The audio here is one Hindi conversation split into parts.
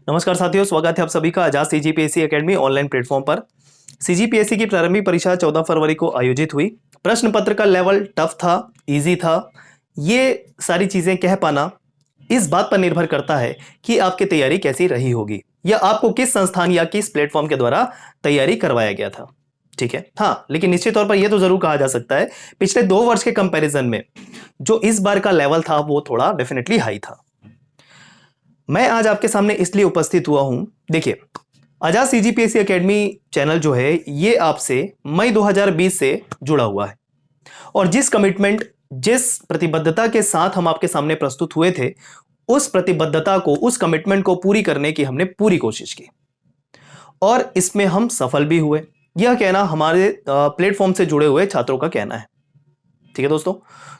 नमस्कार साथियों, स्वागत है आप सभी का आजाद सीजीपीएससी एकेडमी ऑनलाइन प्लेटफॉर्म पर। सीजीपीएससी की प्रारंभिक परीक्षा 14 फरवरी को आयोजित हुई। प्रश्न पत्र का लेवल टफ था, इजी था। ये सारी चीजें कह पाना इस बात पर निर्भर करता है कि आपकी तैयारी कैसी रही होगी या आपको किस संस्थान या किस प्लेटफॉर्म के द्वारा तैयारी करवाया गया था। ठीक है, हाँ, लेकिन निश्चित तौर पर यह तो जरूर कहा जा सकता है पिछले 2 वर्ष के कंपैरिजन में जो इस बार का लेवल था वो थोड़ा डेफिनेटली हाई था। मैं आज आपके सामने इसलिए उपस्थित हुआ हूं, देखिए, आजाद सीजीपीएससी एकेडमी चैनल जो है ये आपसे मई 2020 से जुड़ा हुआ है और जिस कमिटमेंट, जिस प्रतिबद्धता के साथ हम आपके सामने प्रस्तुत हुए थे, उस प्रतिबद्धता को, उस कमिटमेंट को पूरी करने की हमने पूरी कोशिश की और इसमें हम सफल भी हुए। यह कहना हमारे प्लेटफॉर्म से जुड़े हुए छात्रों का कहना है। ठीक है दोस्तों,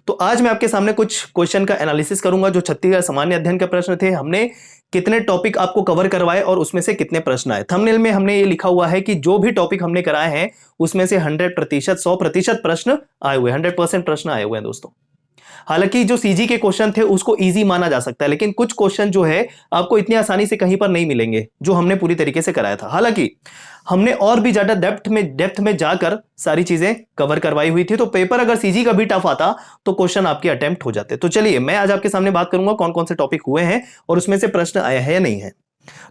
तो आज मैं आपके सामने कुछ क्वेश्चन का एनालिसिस करूंगा जो छत्तीसगढ़ सामान्य अध्ययन के प्रश्न थे। हमने कितने टॉपिक आपको कवर करवाए और उसमें से कितने प्रश्न आए। थंबनेल में हमने ये लिखा हुआ है कि जो भी टॉपिक हमने कराए हैं उसमें से 100%, 100% प्रश्न आए हुए, 100% प्रश्न आए हुए हैं दोस्तों। हालांकि जो सीजी के क्वेश्चन थे उसको इजी माना जा सकता है, लेकिन कुछ क्वेश्चन जो है आपको इतनी आसानी से कहीं पर नहीं मिलेंगे जो हमने पूरी तरीके से कराया था। हालांकि हमने और भी ज्यादा डेप्थ में जाकर सारी चीजें कवर करवाई हुई थी, तो पेपर अगर सीजी का भी टफ आता तो क्वेश्चन आपके अटेम्प्ट हो जाते। तो चलिए मैं आज आपके सामने बात करूंगा कौन कौन से टॉपिक हुए हैं और उसमें से प्रश्न आया है या नहीं है।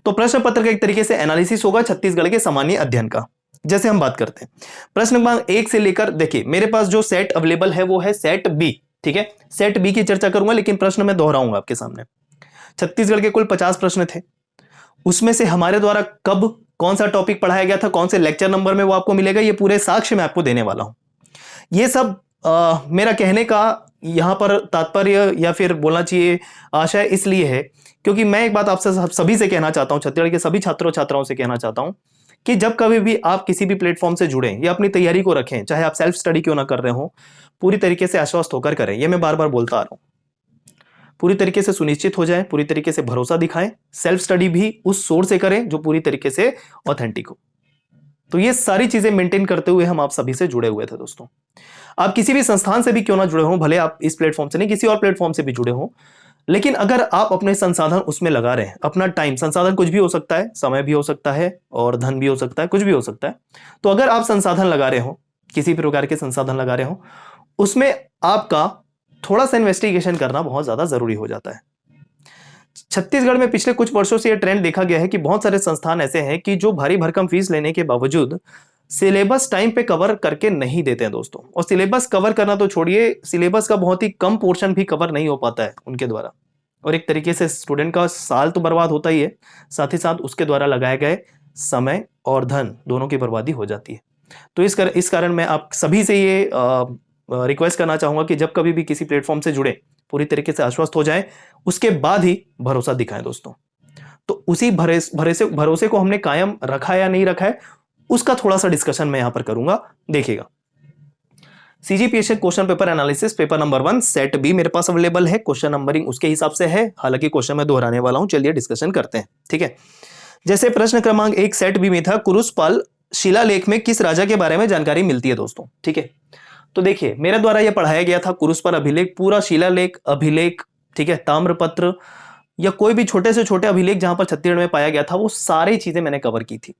तो प्रश्न पत्र का एक तरीके से एनालिसिस होगा छत्तीसगढ़ के सामान्य अध्ययन का। जैसे हम बात करते हैं प्रश्न क्रमांक 1 से लेकर, देखिए मेरे पास जो सेट अवेलेबल है वो है सेट बी। ठीक है, सेट बी की चर्चा करूंगा, लेकिन प्रश्न मैं दोहराऊंगा आपके सामने। छत्तीसगढ़ के कुल 50 प्रश्न थे, उसमें से हमारे द्वारा कब कौन सा टॉपिक पढ़ाया गया था, कौन से लेक्चर नंबर में, वो आपको मिलेगा। ये पूरे साक्ष्य मैं आपको देने वाला हूं। ये सब मेरा कहने का यहां पर तात्पर्य या फिर बोलना चाहिए आशय इसलिए है क्योंकि मैं एक बात आपसे सभी से कहना चाहता हूं, छत्तीसगढ़ के सभी छात्रों छात्राओं से कहना चाहता हूं कि जब कभी भी आप किसी भी प्लेटफॉर्म से जुड़ें या अपनी तैयारी को रखें, चाहे आप सेल्फ स्टडी क्यों ना कर रहे हो, पूरी तरीके से आश्वस्त होकर करें। यह मैं बार बार बोलता आ रहा हूं। पूरी तरीके से सुनिश्चित हो जाए, पूरी तरीके से भरोसा दिखाएं, सेल्फ स्टडी भी उस सोर्स से करें जो पूरी तरीके से ऑथेंटिक हो। तो ये सारी चीजें मेंटेन करते हुए हम आप सभी से जुड़े हुए थे दोस्तों। आप किसी भी संस्थान से भी क्यों ना जुड़े हो, भले आप इस प्लेटफॉर्म से नहीं किसी और प्लेटफॉर्म से भी जुड़े हो, लेकिन अगर आप अपने संसाधन उसमें लगा रहे हैं, अपना टाइम, संसाधन कुछ भी हो सकता है, समय भी हो सकता है और धन भी हो सकता है, कुछ भी हो सकता है। तो अगर आप संसाधन लगा रहे हो, किसी प्रकार के संसाधन लगा रहे हो, उसमें आपका थोड़ा सा इन्वेस्टिगेशन करना बहुत ज्यादा जरूरी हो जाता है। छत्तीसगढ़ में पिछले कुछ वर्षों से यह ट्रेंड देखा गया है कि बहुत सारे संस्थान ऐसे हैं कि जो भारी भरकम फीस लेने के बावजूद सिलेबस टाइम पे कवर करके नहीं देते हैं दोस्तों। और सिलेबस कवर करना तो छोड़िए, सिलेबस का बहुत ही कम पोर्शन भी कवर नहीं हो पाता है उनके द्वारा, और एक तरीके से स्टूडेंट का साल तो बर्बाद होता ही है, साथ ही साथ उसके द्वारा लगाए गए समय और धन दोनों की बर्बादी हो जाती है। तो इस कारण मैं आप सभी से ये रिक्वेस्ट करना चाहूंगा कि जब कभी भी किसी प्लेटफॉर्म से जुड़े, पूरी तरीके से आश्वस्त हो जाए, उसके बाद ही भरोसा दिखाएं दोस्तों। तो उसी भरोसे को हमने कायम रखा या नहीं रखा है, उसका थोड़ा सा डिस्कशन मैं यहां पर करूंगा। देखिएगा, CGPSC question paper analysis paper number 1 set B मेरे पास अवेलेबल है। क्वेश्चन नंबरिंग उसके हिसाब से है, हालांकि क्वेश्चन मैं दोहराने वाला हूं। चलिए डिस्कशन करते हैं। ठीक है, जैसे प्रश्न क्रमांक 1 सेट बी में था, कुरुसपाल शिलालेख में किस राजा के बारे में जानकारी मिलती है दोस्तों। ठीक है, तो देखिए मेरे द्वारा यह पढ़ाया गया था कुरुसपाल अभिलेख, पूरा शिलालेख, अभिलेख, ठीक है, ताम्रपत्र या कोई भी छोटे से छोटे अभिलेख जहां पर छत्तीसगढ़ में पाया गया था, वो सारी चीजें मैंने कवर की थी।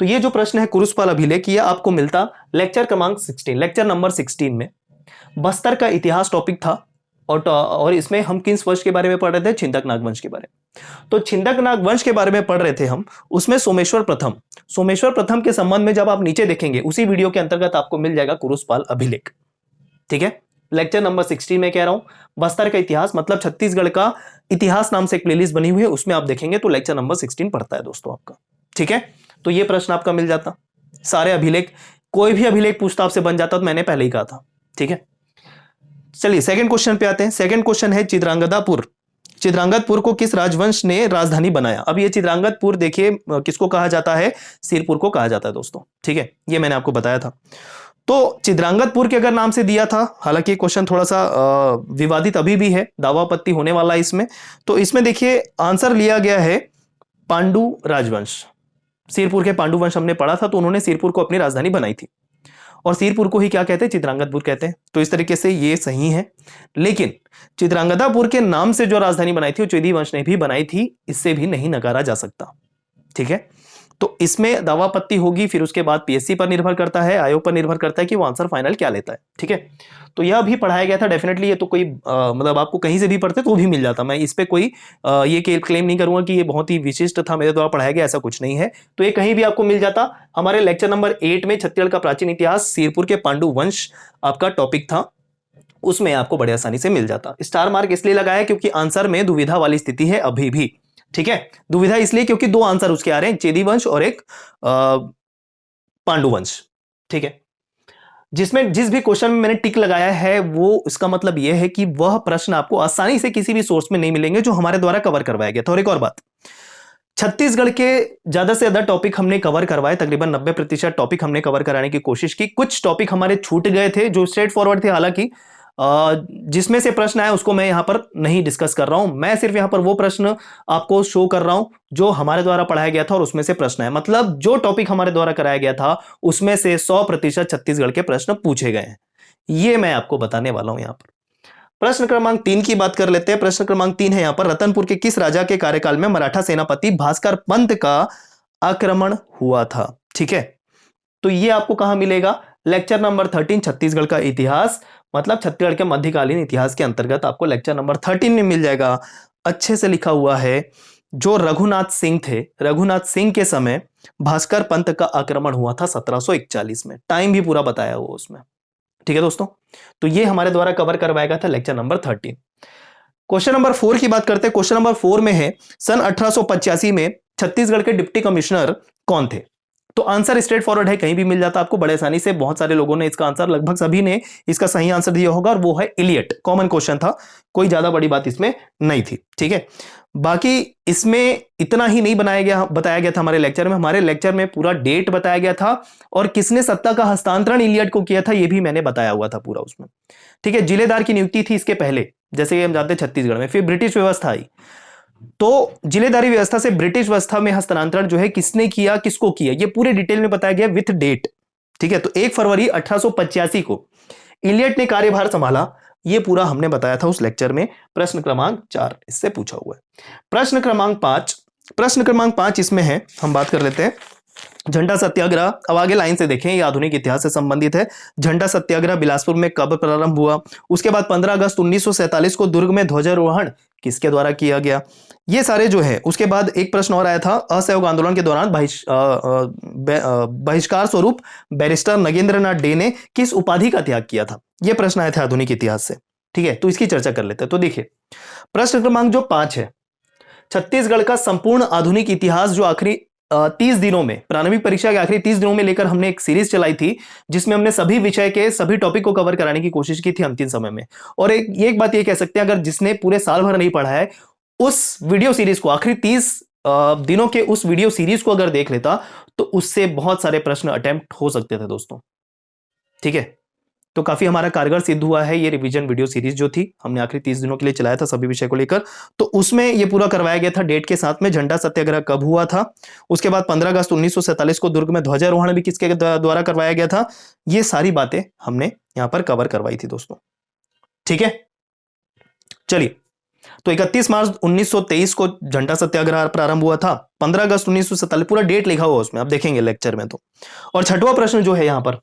तो ये जो प्रश्न है कुरुसपाल अभिलेख, ये आपको मिलता लेक्चर क्रमांक 16, लेक्चर नंबर 16 में। बस्तर का इतिहास टॉपिक था और इसमें हम किस वंश के बारे में पढ़ रहे थे, छिंदक नाग वंश के बारे में। तो छिंदक नाग वंश के बारे में पढ़ रहे थे हम, उसमें सोमेश्वर प्रथम के संबंध में जब आप नीचे देखेंगे उसी वीडियो के अंतर्गत आपको मिल जाएगा कुरुसपाल अभिलेख। ठीक है, लेक्चर नंबर 16 में कह रहा हूं, बस्तर का इतिहास मतलब छत्तीसगढ़ का इतिहास नाम से एक प्लेलिस्ट बनी हुई है, उसमें आप देखेंगे तो लेक्चर नंबर 16 पढ़ता है दोस्तों आपका। ठीक है, तो ये प्रश्न आपका मिल जाता। सारे अभिलेख, कोई भी अभिलेख पूछता आपसे बन जाता, तो मैंने पहले ही कहा था। ठीक है, चलिए सेकंड क्वेश्चन पे आते हैं। सेकंड क्वेश्चन है चित्रांगदपुर को किस राजवंश ने राजधानी बनाया। अब ये चित्रांगदपुर देखिए किसको कहा जाता है, सिरपुर को कहा जाता है दोस्तों। ठीक है, ये मैंने आपको बताया था। तो चित्रांगदपुर के अगर नाम से दिया था, हालांकि क्वेश्चन थोड़ा सा विवादित अभी भी है, दावा आपत्ति होने वाला है इसमें। तो इसमें देखिए आंसर लिया गया है पांडु राजवंश। सिरपुर के पांडु वंश हमने पढ़ा था, तो उन्होंने सिरपुर को अपनी राजधानी बनाई थी। और सीरपुर को ही क्या कहते हैं, चित्रांगदपुर कहते हैं। तो इस तरीके से ये सही है। लेकिन चित्रांगदापुर के नाम से जो राजधानी बनाई थी वो चेदी वंश ने भी बनाई थी, इससे भी नहीं नकारा जा सकता। ठीक है, तो इसमें दावापत्ति होगी, फिर उसके बाद पीएससी पर निर्भर करता है, आयोग पर निर्भर करता है कि वो आंसर फाइनल क्या लेता है। ठीक है, तो यह भी पढ़ाया गया था डेफिनेटली। ये तो कोई मतलब आपको कहीं से भी पढ़ते तो भी मिल जाता, मैं इस पे कोई ये क्लेम नहीं करूंगा कि ये बहुत ही विशिष्ट था, मेरे द्वारा पढ़ाया गया, ऐसा कुछ नहीं है। तो ये कहीं भी आपको मिल जाता। हमारे लेक्चर नंबर 8 में छत्तीसगढ़ का प्राचीन इतिहास, सिरपुर के पांडु वंश आपका टॉपिक था, उसमें आपको बड़े आसानी से मिल जाता। स्टार मार्क इसलिए लगाया क्योंकि आंसर में दुविधा वाली स्थिति है अभी भी। ठीक है, दुविधा इसलिए क्योंकि दो आंसर उसके आ रहे हैं, चेदी वंश और एक पांडु वंश। ठीक है, जिसमें जिस भी क्वेश्चन में मैंने टिक लगाया है वो इसका मतलब यह है कि वह प्रश्न आपको आसानी से किसी भी सोर्स में नहीं मिलेंगे जो हमारे द्वारा कवर करवाया गया था। और एक और बात, छत्तीसगढ़ के ज्यादा से ज्यादा टॉपिक हमने कवर करवाए, तकरीबन 90% टॉपिक हमने कवर कराने की कोशिश की। कुछ टॉपिक हमारे छूट गए थे जो स्ट्रेट फॉरवर्ड थे, हालांकि जिसमें से प्रश्न आया उसको मैं यहां पर नहीं डिस्कस कर रहा हूं। मैं सिर्फ यहां पर वो प्रश्न आपको शो कर रहा हूं जो हमारे द्वारा पढ़ाया गया था और उसमें से प्रश्न है, मतलब जो टॉपिक हमारे द्वारा कराया गया था उसमें से 100% छत्तीसगढ़ के प्रश्न पूछे गए हैं, ये मैं आपको बताने वाला हूं यहां पर। प्रश्न क्रमांक 3 की बात कर लेते हैं। प्रश्न क्रमांक 3 है यहां पर, रतनपुर के किस राजा के कार्यकाल में मराठा सेनापति भास्कर पंत का आक्रमण हुआ था? ठीक है, तो ये आपको कहां मिलेगा? लेक्चर नंबर 13 छत्तीसगढ़ का इतिहास, मतलब छत्तीसगढ़ के मध्यकालीन इतिहास के अंतर्गत आपको लेक्चर नंबर 13 में मिल जाएगा। अच्छे से लिखा हुआ है, जो रघुनाथ सिंह थे, रघुनाथ सिंह के समय भास्कर पंत का आक्रमण हुआ था 1741 में। टाइम भी पूरा बताया हुआ उसमें। ठीक है दोस्तों, तो ये हमारे द्वारा कवर करवाया गया था लेक्चर नंबर 13। क्वेश्चन नंबर 4 की बात करते हैं। क्वेश्चन नंबर 4 में है, सन 1885 में छत्तीसगढ़ के डिप्टी कमिश्नर कौन थे? तो आंसर स्ट्रेट फॉरवर्ड है, कहीं भी मिल जाता आपको बड़े आसानी से। बहुत सारे लोगों ने इसका आंसर, लगभग सभी ने इसका सही आंसर दिया होगा, और वो है इलियट। कॉमन क्वेश्चन था, कोई ज्यादा बड़ी बात इसमें नहीं थी। ठीक है, बाकी इसमें इतना ही नहीं बताया गया था हमारे लेक्चर में। हमारे लेक्चर में पूरा डेट बताया गया था और किसने सत्ता का हस्तांतरण इलियट को किया था ये भी मैंने बताया हुआ था पूरा उसमें। ठीक है, जिलेदार की नियुक्ति थी इसके पहले, जैसे कि हम जानते हैं छत्तीसगढ़ में। फिर ब्रिटिश व्यवस्था आई, तो जिलेदारी व्यवस्था से ब्रिटिश व्यवस्था में हस्तांतरण जो है किसने किया, किसको किया, ये पूरे डिटेल में बताया गया विथ डेट। ठीक है, तो 1 फरवरी 1885 को इलियट ने कार्यभार संभाला, ये पूरा हमने बताया था उस लेक्चर में। प्रश्न क्रमांक 4 इससे पूछा हुआ है। प्रश्न क्रमांक 5 इसमें है, हम बात कर लेते हैं झंडा सत्याग्रह। अब आगे लाइन से देखें, ये आधुनिक इतिहास से संबंधित है। झंडा सत्याग्रह बिलासपुर में कब प्रारंभ हुआ? उसके बाद 15 अगस्त 1947 को दुर्ग में ध्वजारोहण किसके द्वारा किया गया? ये सारे जो है। उसके बाद एक प्रश्न और आया था, असहयोग आंदोलन के दौरान बहिष्कार स्वरूप बैरिस्टर नगेंद्रनाथ डे ने किस उपाधि का त्याग किया था? ये प्रश्न आए थे आधुनिक इतिहास से। ठीक है, तो इसकी चर्चा कर लेते हैं। तो देखिए, प्रश्न क्रमांक जो 5 है, छत्तीसगढ़ का संपूर्ण आधुनिक इतिहास जो आखिरी 30 दिनों में, प्रारंभिक परीक्षा के आखिरी 30 दिनों में लेकर हमने एक सीरीज चलाई थी, जिसमें हमने सभी विषय के सभी टॉपिक को कवर कराने की कोशिश की थी अंतिम समय में। और एक बात ये कह सकते हैं, अगर जिसने पूरे साल भर नहीं पढ़ा है, उस वीडियो सीरीज को, आखिरी 30 दिनों के उस वीडियो सीरीज को अगर देख लेता, तो उससे बहुत सारे प्रश्न अटेम्प्ट हो सकते थे दोस्तों। ठीक है, तो काफी हमारा कारगर सिद्ध हुआ है ये रिवीजन वीडियो सीरीज जो थी, हमने आखिरी 30 दिनों के लिए चलाया था सभी विषय को लेकर। तो उसमें ये पूरा करवाया गया था डेट के साथ में, झंडा सत्याग्रह कब हुआ था। उसके बाद 15 अगस्त 1947 को दुर्ग में ध्वजारोहण भी किसके द्वारा करवाया गया था। ये सारी बातें हमने यहां पर कवर करवाई थी दोस्तों। ठीक है, चलिए, तो 31 मार्च 1923 को झंडा सत्याग्रह प्रारंभ हुआ था। 15 अगस्त 1947 पूरा डेट लिखा हुआ उसमें, आप देखेंगे लेक्चर में। तो और छठवां प्रश्न जो है, यहां पर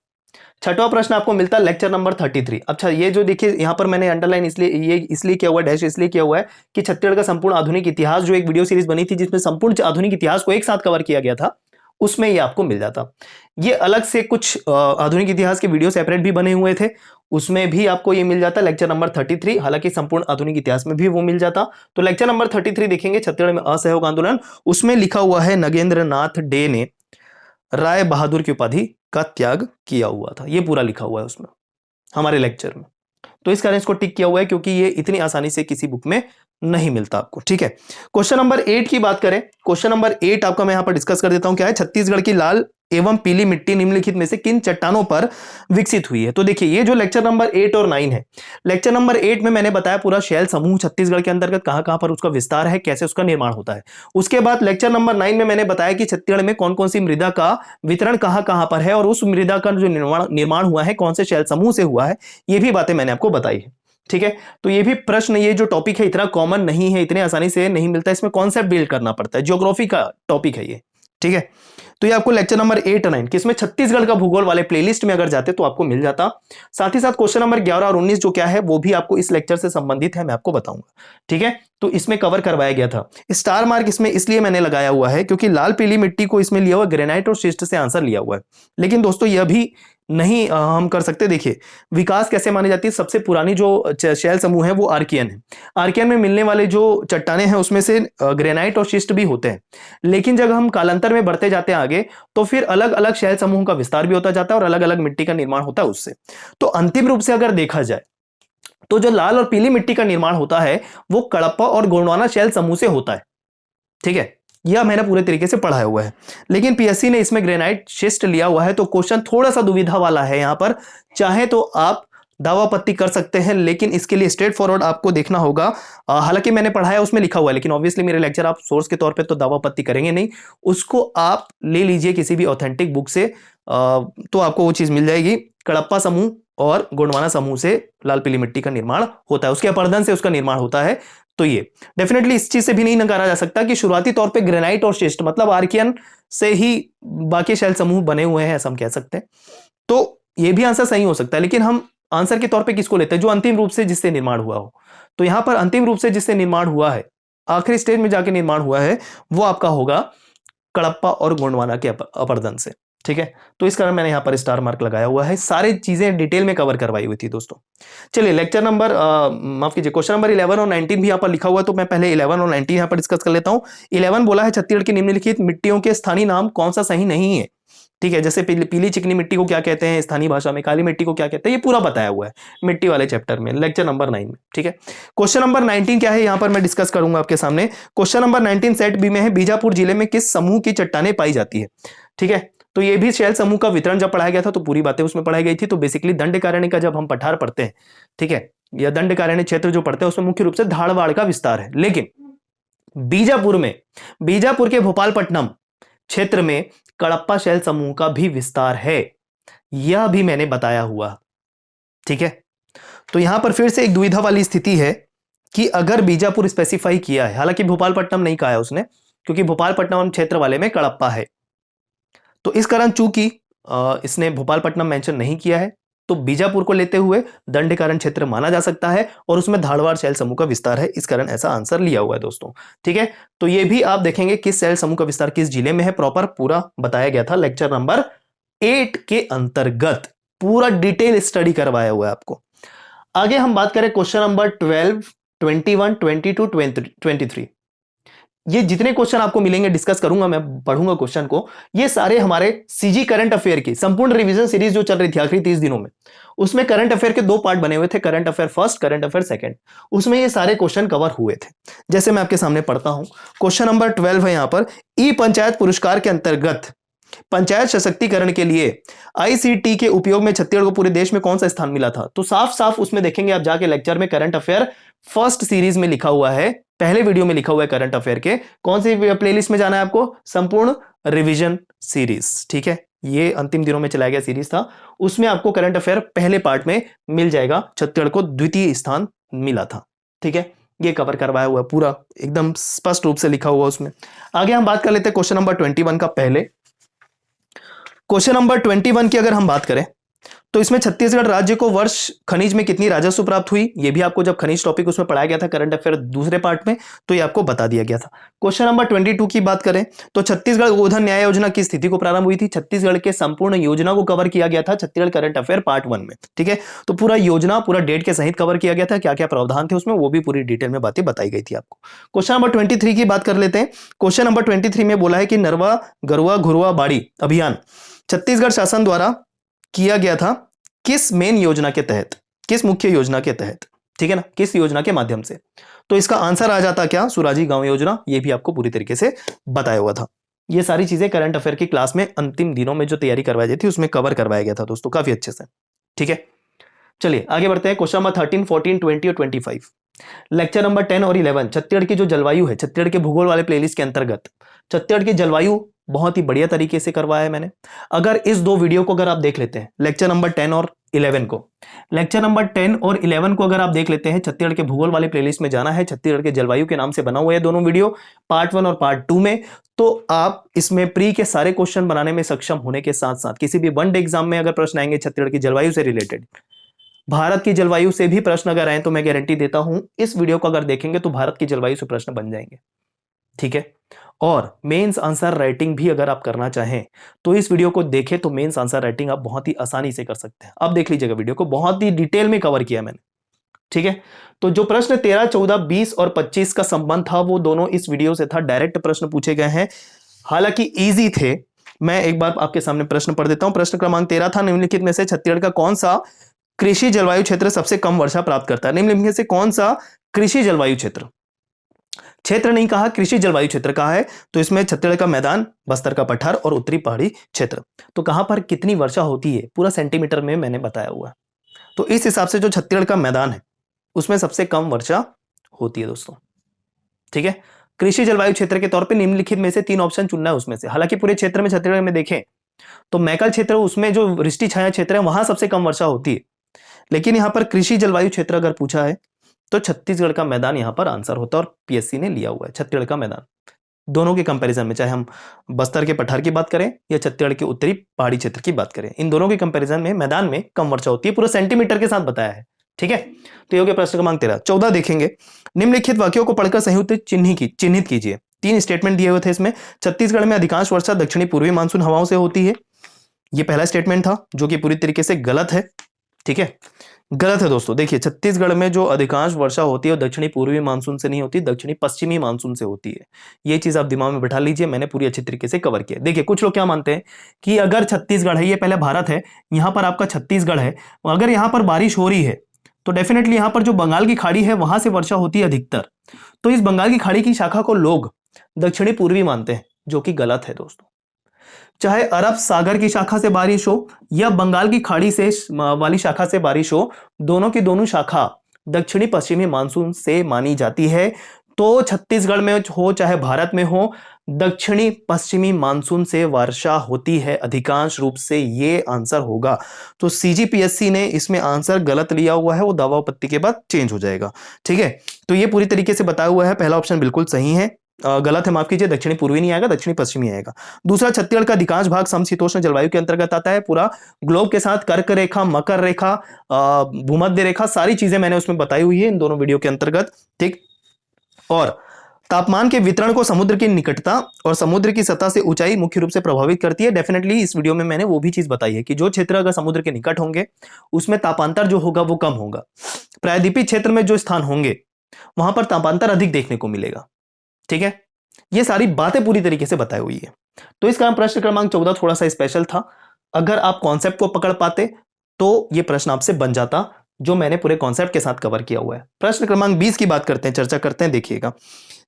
छठवां प्रश्न आपको मिलता है लेक्चर नंबर 33। अच्छा, ये जो देखिए यहां पर मैंने अंडरलाइन इसलिए किया हुआ है, डैश इसलिए किया हुआ है कि छत्तीसगढ़ का संपूर्ण आधुनिक इतिहास जो एक वीडियो सीरीज बनी थी, जिसमें संपूर्ण आधुनिक इतिहास को एक साथ कवर किया गया था, उसमें ये आपको मिल जाता। ये अलग से कुछ आधुनिक इतिहास के वीडियो सेपरेट भी बने हुए थे, उसमें भी आपको ये मिल जाता लेक्चर नंबर 33। हालांकि संपूर्ण आधुनिक इतिहास में भी वो मिल जाता। तो लेक्चर नंबर 33 देखेंगे, छत्तीसगढ़ में असहयोग आंदोलन, उसमें लिखा हुआ है नगेंद्रनाथ डे ने राय बहादुर की उपाधि का त्याग किया हुआ था। ये पूरा लिखा हुआ है उसमें हमारे लेक्चर में। तो इस कारण इसको टिक किया हुआ है, क्योंकि ये इतनी आसानी से किसी बुक में नहीं मिलता आपको। ठीक है, क्वेश्चन नंबर 8 की बात करें। क्वेश्चन नंबर 8 आपका मैं यहां पर डिस्कस कर देता हूं, क्या है? छत्तीसगढ़ की लाल एवं पीली मिट्टी निम्नलिखित में से किन चट्टानों पर विकसित हुई है? तो देखिए ये जो लेक्चर नंबर 8 और 9 है, लेक्चर नंबर 8 में मैंने बताया पूरा शैल समूह छत्तीसगढ़ के अंतर्गत कहां कहां पर उसका विस्तार है, कैसे उसका निर्माण होता है। उसके बाद लेक्चर नंबर 9 में मैंने बताया कि छत्तीसगढ़ में कौन कौन सी मृदा का वितरण कहां कहां पर है और उस मृदा का जो निर्माण हुआ है कौन से शैल समूह से हुआ है, ये भी बातें मैंने आपको बताई है। ठीक है, तो ये भी प्रश्न, ये जो टॉपिक है इतना कॉमन नहीं है, इतने आसानी से नहीं मिलता, इसमें कॉन्सेप्ट बिल्ड करना पड़ता है, ज्योग्राफी का टॉपिक है ये। ठीक है, तो ये आपको लेक्चर नंबर 8 और 9 किसमें छत्तीसगढ़ का भूगोल वाले प्लेलिस्ट में अगर जाते तो आपको मिल जाता। साथ ही साथ क्वेश्चन नंबर 11 और 19 जो क्या है वो भी आपको इस लेक्चर से संबंधित है, मैं आपको बताऊंगा। ठीक है, तो इसमें कवर करवाया गया था। स्टार मार्क इसमें इसलिए मैंने लगाया हुआ है क्योंकि लाल पीली मिट्टी को इसमें लिया हुआ ग्रेनाइट और शिस्ट से आंसर लिया हुआ है। लेकिन दोस्तों यह भी नहीं हम कर सकते। देखिए विकास कैसे मानी जाती है, सबसे पुरानी जो शैल समूह है वो आर्कियन है। आर्कियन में मिलने वाले जो चट्टाने हैं उसमें से ग्रेनाइट और शिस्ट भी होते हैं। लेकिन जब हम कालांतर में बढ़ते जाते हैं आगे तो फिर अलग अलग शैल समूह का विस्तार भी होता जाता है और अलग अलग मिट्टी का निर्माण होता है उससे। तो अंतिम रूप से अगर देखा जाए तो जो लाल और पीली मिट्टी का निर्माण होता है वो कडप्पा और गोंडवाना शैल समूह से होता है। ठीक है, यह मैंने पूरे तरीके से पढ़ाया हुआ है। लेकिन पीएससी ने इसमें ग्रेनाइट शिस्ट लिया हुआ है तो क्वेश्चन थोड़ा सा दुविधा वाला है यहां पर। चाहे तो आप दावापत्ती कर सकते हैं लेकिन इसके लिए स्ट्रेट फॉरवर्ड आपको देखना होगा। हालांकि मैंने पढ़ाया उसमें लिखा हुआ है, लेकिन ऑब्वियसली मेरे लेक्चर आप सोर्स के तौर पे तो दावापत्ती करेंगे नहीं, उसको आप ले लीजिए किसी भी ऑथेंटिक बुक से, तो आपको वो चीज मिल जाएगी। कडप्पा समूह और गोंडवाना समूह से लाल पीली मिट्टी का निर्माण होता है, उसके अपर्दन से उसका निर्माण होता है। तो ये डेफिनेटली इस चीज से भी नहीं नकारा जा सकता कि शुरुआती तौर पे ग्रेनाइट और शिस्ट मतलब आर्कियन से ही बाकी शैल समूह बने हुए हैं, ऐसा हम कह सकते हैं। तो ये भी आंसर सही हो सकता है, लेकिन हम आंसर के तौर पे किसको लेते हैं, जो अंतिम रूप से जिससे निर्माण हुआ हो। तो यहां पर अंतिम रूप से जिससे निर्माण हुआ है, आखिरी स्टेज में जाके निर्माण हुआ है, वो आपका होगा कडप्पा और गोंडवाना के अपर्दन से। ठीक है, तो इस कारण मैंने यहां पर स्टार मार्क लगाया हुआ है। सारी चीजें डिटेल में कवर करवाई हुई थी दोस्तों। चलिए लेक्चर नंबर माफ कीजिए क्वेश्चन नंबर 11 और 19 भी यहां पर लिखा हुआ है, तो मैं पहले 11 और 19 यहां पर डिस्कस कर लेता हूं। 11 बोला है छत्तीसगढ़ की निम्नलिखित मिट्टियों के स्थानीय नाम कौन सा सही नहीं है। ठीक है, जैसे पीली चिकनी मिट्टी को क्या कहते हैं स्थानीय भाषा में, काली मिट्टी को क्या कहते हैं, ये पूरा बताया हुआ है मिट्टी वाले चैप्टर में लेक्चर नंबर 9 में। ठीक है, क्वेश्चन नंबर 19 क्या है यहां पर मैं डिस्कस करूंगा आपके सामने। क्वेश्चन नंबर 19 सेट बी में है, बीजापुर जिले में किस समूह की चट्टानें पाई जाती है। ठीक है, तो ये भी शैल समूह का वितरण जब पढ़ाया गया था तो पूरी बातें उसमें पढ़ाई गई थी। तो बेसिकली दंडकारण्य का जब हम पठार पढ़ते हैं, ठीक है, या दंडकारण्य क्षेत्र जो पढ़ते हैं उसमें मुख्य रूप से धारवाड़ का विस्तार है। लेकिन बीजापुर में, बीजापुर के भोपालपट्टनम क्षेत्र में कडप्पा शैल समूह का भी विस्तार है, यह भी मैंने बताया हुआ। ठीक है, तो यहां पर फिर से एक दुविधा वाली स्थिति है कि अगर बीजापुर स्पेसिफाई किया है, हालांकि भोपालपट्टनम नहीं कहा है उसने, क्योंकि भोपालपट्टनम क्षेत्र वाले में कडप्पा है। तो इस कारण चूंकि इसने भोपालपट्टनम मेंशन नहीं किया है तो बीजापुर को लेते हुए दंडकारण्य क्षेत्र माना जा सकता है और उसमें धारवाड़ शैल समूह का विस्तार है, इस कारण ऐसा आंसर लिया हुआ है दोस्तों। ठीक है, तो ये भी आप देखेंगे किस शैल समूह का विस्तार किस जिले में है, प्रॉपर पूरा बताया गया था लेक्चर नंबर 8 के अंतर्गत, पूरा डिटेल स्टडी करवाया हुआ है आपको। आगे हम बात करें क्वेश्चन नंबर 12, 21, 22, 23। ये जितने क्वेश्चन आपको मिलेंगे डिस्कस करूंगा, मैं पढ़ूंगा क्वेश्चन को, ये सारे हमारे सीजी करंट अफेयर की संपूर्ण रिवीजन सीरीज जो चल रही थी आखिरी 30 दिनों में, उसमें करंट अफेयर के 2 पार्ट बने हुए थे, current affair first, current affair second, उसमें ये सारे क्वेश्चन कवर हुए थे। जैसे मैं आपके सामने पढ़ता हूं, क्वेश्चन नंबर 12 है यहां पर, ई पंचायत पुरस्कार के अंतर्गत पंचायत सशक्तिकरण के लिए आईसीटी के उपयोग में छत्तीसगढ़ को पूरे देश में कौन सा स्थान मिला था। तो साफ साफ उसमें देखेंगे आप जाके लेक्चर में, करंट अफेयर फर्स्ट सीरीज में लिखा हुआ है, पहले वीडियो में लिखा हुआ है करंट अफेयर के। कौन सी प्लेलिस्ट में जाना है आपको, संपूर्ण रिवीजन सीरीज। ठीक है, ये अंतिम दिनों में चलाया गया सीरीज था, उसमें आपको करंट अफेयर पहले पार्ट में मिल जाएगा, छत्तीसगढ़ को द्वितीय स्थान मिला था। ठीक है, ये कवर करवाया हुआ पूरा एकदम स्पष्ट रूप से लिखा हुआ उसमें। आगे हम बात कर लेते हैं क्वेश्चन नंबर 21 का। पहले क्वेश्चन नंबर 21 की अगर हम बात करें तो इसमें छत्तीसगढ़ राज्य को वर्ष खनिज में कितनी राजस्व प्राप्त हुई, ये भी आपको जब खनिज टॉपिक उसमें पढ़ाया गया था करंट अफेयर दूसरे पार्ट में, तो ये आपको बता दिया गया था। क्वेश्चन नंबर 22 की बात करें तो छत्तीसगढ़ गोधन न्याय योजना की स्थिति को प्रारंभ हुई थी, छत्तीसगढ़ के संपूर्ण योजना को कवर किया गया था छत्तीसगढ़ करंट अफेयर पार्ट 1 में। ठीक है, तो पूरा योजना पूरा डेट के सहित कवर किया गया था, क्या क्या प्रावधान थे उसमें वो भी पूरी डिटेल में बातें बताई गई थी आपको। क्वेश्चन नंबर 23 की बात कर लेते हैं। क्वेश्चन नंबर 23 में बोला है कि नरवा गरुआ घुरुआ बाड़ी अभियान छत्तीसगढ़ शासन द्वारा किया गया था किस मेन योजना के तहत, किस मुख्य योजना के तहत, ठीक है ना, किस योजना के माध्यम से। तो इसका आंसर आ जाता क्या, सुराजी गांव योजना, ये भी आपको पूरी तरीके से बताया हुआ था। ये सारी चीजें करंट अफेयर की क्लास में अंतिम दिनों में जो तैयारी करवाई जाती थी उसमें कवर करवाया गया था दोस्तों, काफी अच्छे से। ठीक है, चलिए आगे बढ़ते हैं। क्वेश्चन नंबर 13, 14, 20 और 25। लेक्चर नंबर 10 और 11 छत्तीसगढ़ की जो जलवायु है, छत्तीसगढ़ के भूगोल वाले प्लेलिस्ट के अंतर्गत छत्तीसगढ़ की जलवायु बहुत ही बढ़िया तरीके से करवाया है मैंने। अगर इस दो वीडियो को अगर आप देख लेते हैं, लेक्चर नंबर 10 और 11 को, लेक्चर नंबर 10 और 11 को अगर आप देख लेते हैं, छत्तीसगढ़ के भूगोल वाले प्लेलिस्ट में जाना है, छत्तीसगढ़ के जलवायु के नाम से बना हुआ है दोनों वीडियो, पार्ट 1 और पार्ट 2 में, तो आप इसमें प्री के सारे क्वेश्चन बनाने में सक्षम होने के साथ साथ किसी भी वनडे एग्जाम में अगर प्रश्न आएंगे छत्तीसगढ़ की जलवायु से रिलेटेड, भारत की जलवायु से भी प्रश्न अगर आए तो मैं गारंटी देता हूं इस वीडियो को अगर देखेंगे तो भारत की जलवायु से प्रश्न बन जाएंगे। ठीक है, और मेंस आंसर राइटिंग भी अगर आप करना चाहें तो इस वीडियो को देखें, तो मेंस आंसर राइटिंग आप बहुत ही आसानी से कर सकते हैं। अब देख लीजिएगा, वीडियो को बहुत ही डिटेल में कवर किया मैंने। ठीक है, तो जो प्रश्न 13, 14, 20 और 25 का संबंध था वो दोनों इस वीडियो से था, डायरेक्ट प्रश्न पूछे गए हैं, हालांकि इजी थे। मैं एक बार आपके सामने प्रश्न पढ़ देता हूं। प्रश्न क्रमांक 13 था, निम्नलिखित में से छत्तीसगढ़ का कौन सा कृषि जलवायु क्षेत्र सबसे कम वर्षा प्राप्त करता है? निम्नलिखित में से कौन सा कृषि जलवायु क्षेत्र, क्षेत्र नहीं कहा, कृषि जलवायु क्षेत्र कहा है, तो इसमें छत्तीसगढ़ का मैदान, बस्तर का पठार और उत्तरी पहाड़ी क्षेत्र। तो कहां पर कितनी वर्षा होती है पूरा सेंटीमीटर में मैंने बताया हुआ है। तो इस हिसाब से जो छत्तीसगढ़ का मैदान है उसमें सबसे कम वर्षा होती है दोस्तों। ठीक है, कृषि जलवायु क्षेत्र के तौर पे निम्नलिखित में से 3 ऑप्शन चुनना है उसमें से। हालांकि पूरे क्षेत्र में छत्तीसगढ़ में देखें तो मैकल क्षेत्र, उसमें जो वृष्टि छाया क्षेत्र है वहां सबसे कम वर्षा होती है, लेकिन यहां पर कृषि जलवायु क्षेत्र अगर पूछा है तो छत्तीसगढ़ का मैदान यहां पर आंसर होता है, और पीएससी ने लिया हुआ है छत्तीसगढ़ का मैदान। दोनों के कंपैरिजन में, चाहे हम बस्तर के पठार की बात करें या छत्तीसगढ़ के उत्तरी पहाड़ी क्षेत्र की बात करें, इन दोनों के कंपैरिजन में मैदान में कम वर्षा होती है, पूरा सेंटीमीटर के साथ बताया है। ठीक है, तो ये हो गया प्रश्न क्रमांक 13। 14 देखेंगे, निम्नलिखित वाक्यों को पढ़कर संयुक्त चिन्हित कीजिए। 3 स्टेटमेंट दिए हुए थे इसमें। छत्तीसगढ़ में अधिकांश वर्षा दक्षिणी पूर्वी मानसून हवाओं से होती है, ये पहला स्टेटमेंट था जो कि पूरी तरीके से गलत है। ठीक है, गलत है दोस्तों। देखिए, छत्तीसगढ़ में जो अधिकांश वर्षा होती है वो दक्षिणी पूर्वी मानसून से नहीं होती, दक्षिणी पश्चिमी मानसून से होती है। ये चीज आप दिमाग में बैठा लीजिए, मैंने पूरी अच्छी तरीके से कवर किया। देखिए, कुछ लोग क्या मानते हैं कि अगर छत्तीसगढ़ है, ये पहले भारत है, यहां पर आपका छत्तीसगढ़ है, अगर यहां पर बारिश हो रही है तो डेफिनेटली यहां पर जो बंगाल की खाड़ी है वहां से वर्षा होती है अधिकतर, तो इस बंगाल की खाड़ी की शाखा को लोग दक्षिणी पूर्वी मानते हैं, जो कि गलत है दोस्तों। चाहे अरब सागर की शाखा से बारिश हो या बंगाल की खाड़ी से वाली शाखा से बारिश हो, दोनों की दोनों शाखा दक्षिणी पश्चिमी मानसून से मानी जाती है। तो छत्तीसगढ़ में हो चाहे भारत में हो, दक्षिणी पश्चिमी मानसून से वर्षा होती है अधिकांश रूप से, ये आंसर होगा। तो सीजीपीएससी ने इसमें आंसर गलत लिया हुआ है, वो दावा आपत्ति के बाद चेंज हो जाएगा। ठीक है, तो ये पूरी तरीके से बताया हुआ है, पहला ऑप्शन बिल्कुल सही है, गलत है, माफ कीजिए, दक्षिणी पूर्वी नहीं आएगा, दक्षिणी पश्चिमी आएगा। दूसरा, छत्तीसगढ़ का अधिकांश भाग समशीतोष्ण जलवायु के अंतर्गत आता है, पूरा ग्लोब के साथ कर्क रेखा, मकर रेखा, भूमध्य रेखा, सारी चीजें मैंने उसमें बताई हुई है इन दोनों वीडियो के अंतर्गत। ठीक, और तापमान के वितरण को समुद्र की निकटता और समुद्र की सतह से ऊंचाई मुख्य रूप से प्रभावित करती है। डेफिनेटली इस वीडियो में मैंने वो भी चीज बताई है कि जो क्षेत्र अगर समुद्र के निकट होंगे उसमें तापांतर जो होगा वो कम होगा, प्रायद्वीपीय क्षेत्र में जो स्थान होंगे वहां पर तापांतर अधिक देखने को मिलेगा। ठीक है, ये सारी बातें पूरी तरीके से बताई हुई है। तो इसका प्रश्न क्रमांक 14 थोड़ा सा स्पेशल था, अगर आप कॉन्सेप्ट को पकड़ पाते तो ये प्रश्न आपसे बन जाता, जो मैंने पूरे कॉन्सेप्ट के साथ कवर किया हुआ है। प्रश्न क्रमांक 20 की बात करते हैं, चर्चा करते हैं। देखिएगा,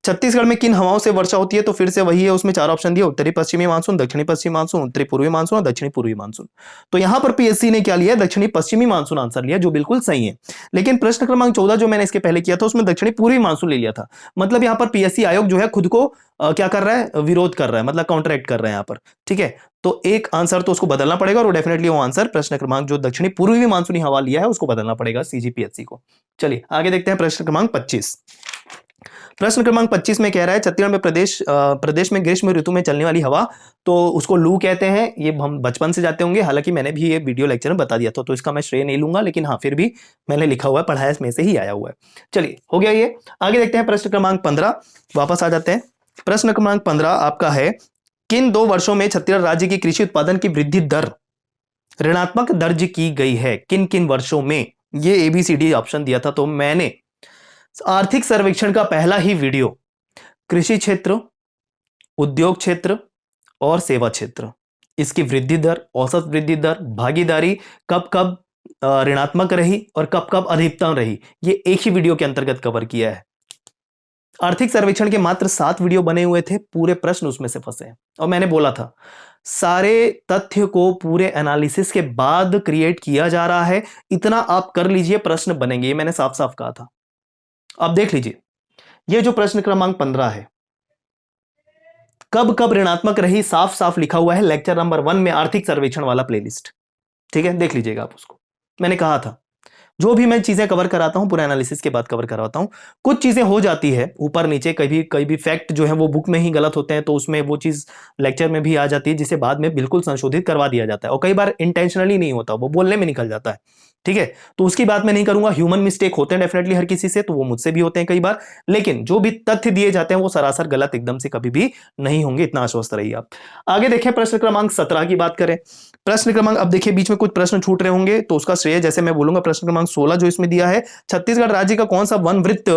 छत्तीसगढ़ में किन हवाओं से वर्षा होती है, तो फिर से वही है, उसमें 4 ऑप्शन दिए, उत्तरी पश्चिमी मानसून, दक्षिणी पश्चिमी मानसून, उत्तरी पूर्वी मानसून और दक्षिणी पूर्वी मानसून। तो यहां पर पीएससी ने क्या लिया, दक्षिणी पश्चिमी मानसून आंसर लिया, जो बिल्कुल सही है। लेकिन प्रश्न क्रमांक 14 जो मैंने इसके पहले किया था उसमें दक्षिणी पूर्वी मानसून ले लिया था, मतलब यहां पर पीएससी आयोग जो है खुद को क्या कर रहा है, विरोध कर रहा है, मतलब काउंटरएक्ट कर रहा है यहां पर। ठीक है, तो एक आंसर तो उसको बदलना पड़ेगा, और डेफिनेटली वो आंसर प्रश्न क्रमांक जो दक्षिणी पूर्वी मानसूनी हवा लिया है उसको बदलना पड़ेगा सीजीपीएससी को। चलिए आगे देखते हैं प्रश्न क्रमांक 25। प्रश्न क्रमांक 25 में कह रहा है छत्तीसगढ़ में प्रदेश में ग्रीष्म ऋतु में चलने वाली हवा, तो उसको लू कहते हैं। ये हम बचपन से जाते होंगे, हालांकि मैंने भी ये वीडियो लेक्चर में बता दिया था, तो इसका मैं श्रेय नहीं लूंगा, लेकिन हाँ फिर भी मैंने लिखा हुआ है, पढ़ाया में से ही आया हुआ है। चलिए हो गया ये, आगे देखते हैं प्रश्न क्रमांक 15। वापस आ जाते हैं, प्रश्न क्रमांक 15 आपका है, किन 2 वर्षों में छत्तीसगढ़ राज्य की कृषि उत्पादन की वृद्धि दर ऋणात्मक दर्ज की गई है? किन किन वर्षों में? ये एबीसीडी ऑप्शन दिया था, तो मैंने आर्थिक सर्वेक्षण का पहला ही वीडियो कृषि क्षेत्र, उद्योग क्षेत्र और सेवा क्षेत्र, इसकी वृद्धि दर, औसत वृद्धि दर, भागीदारी कब कब ऋणात्मक रही और कब कब अधिकतम रही, ये एक ही वीडियो के अंतर्गत कवर किया है। आर्थिक सर्वेक्षण के मात्र 7 वीडियो बने हुए थे, पूरे प्रश्न उसमें से फंसे हैं। और मैंने बोला था सारे तथ्य को पूरे एनालिसिस के बाद क्रिएट किया जा रहा है, इतना आप कर लीजिए प्रश्न बनेंगे, ये मैंने साफ साफ कहा था। अब देख लीजिए, ये जो प्रश्न क्रमांक 15 है, कब कब ऋणात्मक रही, साफ साफ लिखा हुआ है लेक्चर नंबर 1 में, आर्थिक सर्वेक्षण वाला प्लेलिस्ट। ठीक है, देख लीजिएगा आप उसको। मैंने कहा था जो भी मैं चीजें कवर कराता हूं पूरा एनालिसिस के बाद कवर करवाता हूं। कुछ चीजें हो जाती है ऊपर नीचे, कभी भी फैक्ट जो है वो बुक में ही गलत होते हैं, तो उसमें वो चीज लेक्चर में भी आ जाती है, जिसे बाद में बिल्कुल संशोधित करवा दिया जाता है। और कई बार इंटेंशनली नहीं होता, वो बोलने में निकल जाता है। ठीक है, तो उसकी बात मैं नहीं करूंगा। ह्यूमन मिस्टेक होते हैं डेफिनेटली हर किसी से, तो वो मुझसे भी होते हैं कई बार, लेकिन जो भी तथ्य दिए जाते हैं वो सरासर गलत एकदम से कभी भी नहीं होंगे, इतना आश्वस्त रहिए आप। आगे देखें, प्रश्न क्रमांक 17 की बात करें। प्रश्न क्रमांक, अब देखिए बीच में कुछ प्रश्न छूट रहे होंगे तो उसका श्रेय जैसे मैं बोलूंगा। प्रश्न क्रमांक 16 जो इसमें दिया है, छत्तीसगढ़ राज्य का कौन सा वन वृत्त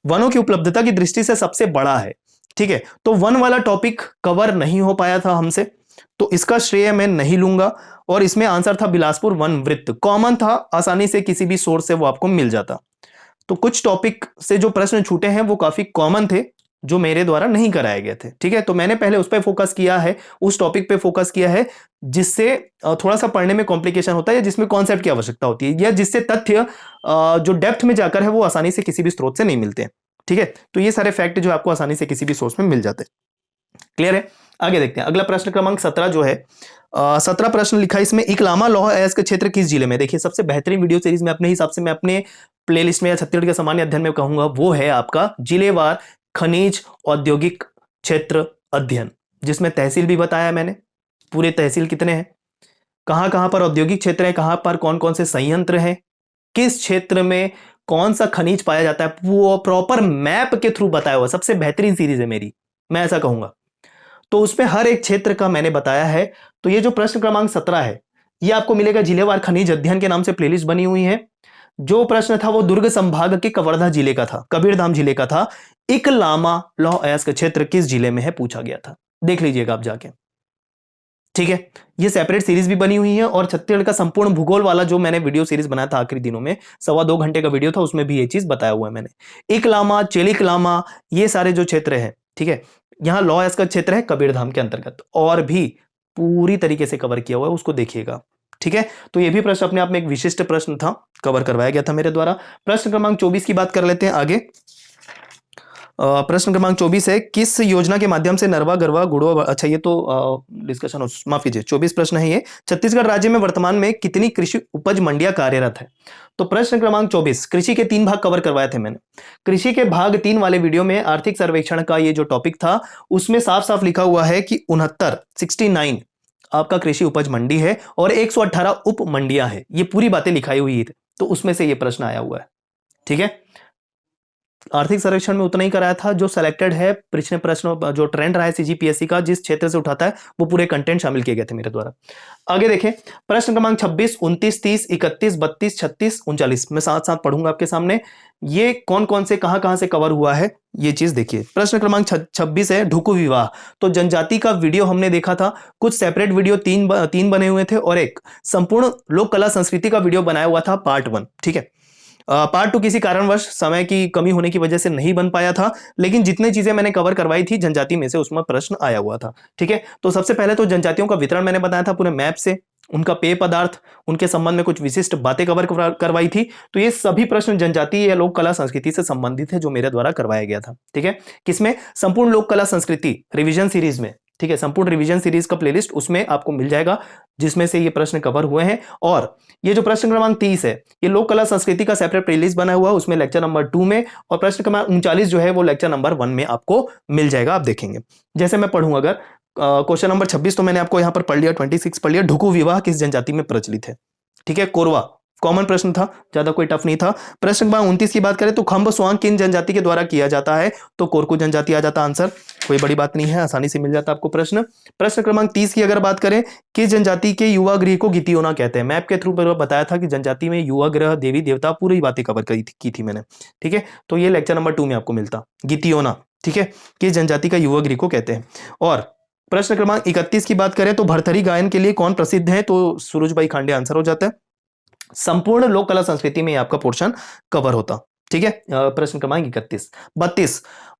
वनों की उपलब्धता की दृष्टि से सबसे बड़ा है। ठीक है, तो वन वाला टॉपिक कवर नहीं हो पाया था हमसे, तो इसका श्रेय मैं नहीं लूंगा। और इसमें आंसर था बिलासपुर वन वृत्त, कॉमन था, आसानी से किसी भी सोर्स से वो आपको मिल जाता। तो कुछ टॉपिक से जो प्रश्न छूटे हैं वो काफी कॉमन थे, जो मेरे द्वारा नहीं कराए गए थे। ठीक है, तो मैंने पहले उस पर फोकस किया है, उस टॉपिक पे फोकस किया है जिससे थोड़ा सा पढ़ने में कॉम्प्लिकेशन होता है, या जिसमें कॉन्सेप्ट की आवश्यकता होती है, या जिससे तथ्य जो डेप्थ में जाकर है वो आसानी से किसी भी स्रोत से नहीं मिलते हैं। ठीक है, तो ये सारे फैक्ट जो आपको आसानी से किसी भी सोर्स में मिल जाते हैं। क्लियर है, आगे देखते हैं। अगला प्रश्न क्रमांक 17 जो है, 17 प्रश्न लिखा है इसमें, इकलामा लौह अयस्क क्षेत्र किस जिले में। देखिए सबसे बेहतरीन वीडियो सीरीज में अपने हिसाब से मैं अपने प्लेलिस्ट में या छत्तीसगढ़ के सामान्य अध्ययन में कहूंगा वो है आपका जिलेवार खनिज औद्योगिक क्षेत्र अध्ययन, जिसमें तहसील भी बताया मैंने, पूरे तहसील कितने हैं, कहां कहां पर औद्योगिक क्षेत्र है, कहां पर कौन कौन से संयंत्र हैं, किस क्षेत्र में कौन सा खनिज पाया जाता है, वो प्रॉपर मैप के थ्रू बताया हुआ। सबसे बेहतरीन सीरीज है मेरी, मैं ऐसा कहूंगा। तो उसमें हर एक क्षेत्र का मैंने बताया है। तो ये जो प्रश्न क्रमांक 17 है, ये आपको मिलेगा जिलेवार खनिज अध्ययन के नाम से प्लेलिस्ट बनी हुई है। जो प्रश्न था वो दुर्ग संभाग के कवर्धा जिले का था, कबीरधाम जिले का था। इकलामा लौह अयस्क क्षेत्र किस जिले में है पूछा गया था, देख लीजिएगा आप जाके। ठीक है, ये सेपरेट सीरीज भी बनी हुई है, और छत्तीसगढ़ का संपूर्ण भूगोल वाला जो मैंने वीडियो सीरीज बनाया था आखिरी दिनों में, 2.25 घंटे का वीडियो था, उसमें भी ये चीज बताया हुआ है मैंने। इकलामा, चेलिकलामा, ये सारे जो क्षेत्र है, ठीक है, यहाँ लौह अयस्क क्षेत्र है कबीरधाम के अंतर्गत, और भी पूरी तरीके से कवर किया हुआ है, उसको देखिएगा। ठीक है, तो ये भी प्रश्न अपने आप में एक विशिष्ट प्रश्न था, कवर करवाया गया था मेरे द्वारा। प्रश्न क्रमांक 24 की बात कर लेते हैं आगे। प्रश्न क्रमांक 24 है, किस योजना के माध्यम से नरवा गरवा गुड़वा, अच्छा ये तो डिस्कशन, माफ कीजिए 24 प्रश्न है ये। छत्तीसगढ़ राज्य में वर्तमान में कितनी कृषि उपज मंडियां कार्यरत है। तो प्रश्न क्रमांक 24, कृषि के 3 भाग कवर करवाए थे मैंने। कृषि के भाग 3 वाले वीडियो में आर्थिक सर्वेक्षण का ये जो टॉपिक था, उसमें साफ साफ लिखा हुआ है कि 69 आपका कृषि उपज मंडी है, और 118 उप मंडियां है, ये पूरी बातें लिखाई हुई है, तो उसमें से ये प्रश्न आया हुआ है। ठीक है, आर्थिक सर्वेक्षण में उतना ही कराया था जो सेलेक्टेड है, पिछले प्रश्न जो ट्रेंड रहा है सीजीपीएससी का, जिस क्षेत्र से उठाता है वो पूरे कंटेंट शामिल किए गए थे मेरे द्वारा। आगे देखें, प्रश्न क्रमांक 26, 29, 30, 31, 32, 36, 39, मैं साथ साथ पढ़ूंगा आपके सामने, ये कौन कौन से कहां से कवर हुआ है ये चीज देखिए। प्रश्न क्रमांक 26 है ढुकू विवाह, तो जनजाति का वीडियो हमने देखा था, कुछ सेपरेट वीडियो तीन बने हुए थे, और एक संपूर्ण लोक कला संस्कृति का वीडियो बनाया हुआ था पार्ट 1। ठीक है, पार्ट 2 किसी कारणवश समय की कमी होने की वजह से नहीं बन पाया था, लेकिन जितनी चीजें मैंने कवर करवाई थी जनजाति में से, उसमें प्रश्न आया हुआ था। ठीक है, तो सबसे पहले तो जनजातियों का वितरण मैंने बताया था पूरे मैप से, उनका पेय पदार्थ, उनके संबंध में कुछ विशिष्ट बातें कवर करवाई थी। तो ये सभी प्रश्न जनजाति या लोक कला संस्कृति से संबंधित है, जो मेरे द्वारा करवाया गया था। ठीक है, किसमें, संपूर्ण लोक कला संस्कृति रिवीजन सीरीज में। ठीक है, संपूर्ण रिवीजन सीरीज का प्लेलिस्ट उसमें आपको मिल जाएगा, जिसमें से ये प्रश्न कवर हुए हैं। और ये जो प्रश्न क्रमांक 30 है, ये लोक कला संस्कृति का सेपरेट प्लेलिस्ट बना हुआ है, उसमें लेक्चर नंबर 2 में, और प्रश्न क्रमांक 39 जो है वो लेक्चर नंबर 1 में आपको मिल जाएगा। आप देखेंगे जैसे मैं पढ़ूंगा, अगर क्वेश्चन नंबर 26 तो मैंने आपको यहां पर पढ़ लिया, 26 पढ़ लिया, ढुकू विवाह किस जनजाति में प्रचलित है। ठीक है, कोरवा कॉमन प्रश्न था, ज्यादा कोई टफ नहीं था। प्रश्न क्रमांक 29 की बात करें तो खंभ स्वांग किन जनजाति के द्वारा किया जाता है, तो कोरकू जनजाति आ जाता आंसर, कोई बड़ी बात नहीं है, आसानी से मिल जाता आपको प्रश्न। प्रश्न क्रमांक 30 की अगर बात करें, किस जनजाति के युवा गृह को गितियोना कहते हैं। मैप के थ्रू बताया था कि जनजाति में युवा गृह, देवी देवता, पूरी बातें कवर की थी मैंने। ठीक है, तो ये लेक्चर नंबर 2 में आपको मिलता गितियोना। ठीक है, किस जनजाति का युवा गृह को कहते हैं। और प्रश्न क्रमांक 31 की बात करें तो भरथरी गायन के लिए कौन प्रसिद्ध है, तो सूरजबाई खांडे आंसर हो जाता है। संपूर्ण लोक कला संस्कृति में आपका पोर्शन कवर होता। ठीक है। प्रश्न क्रमांक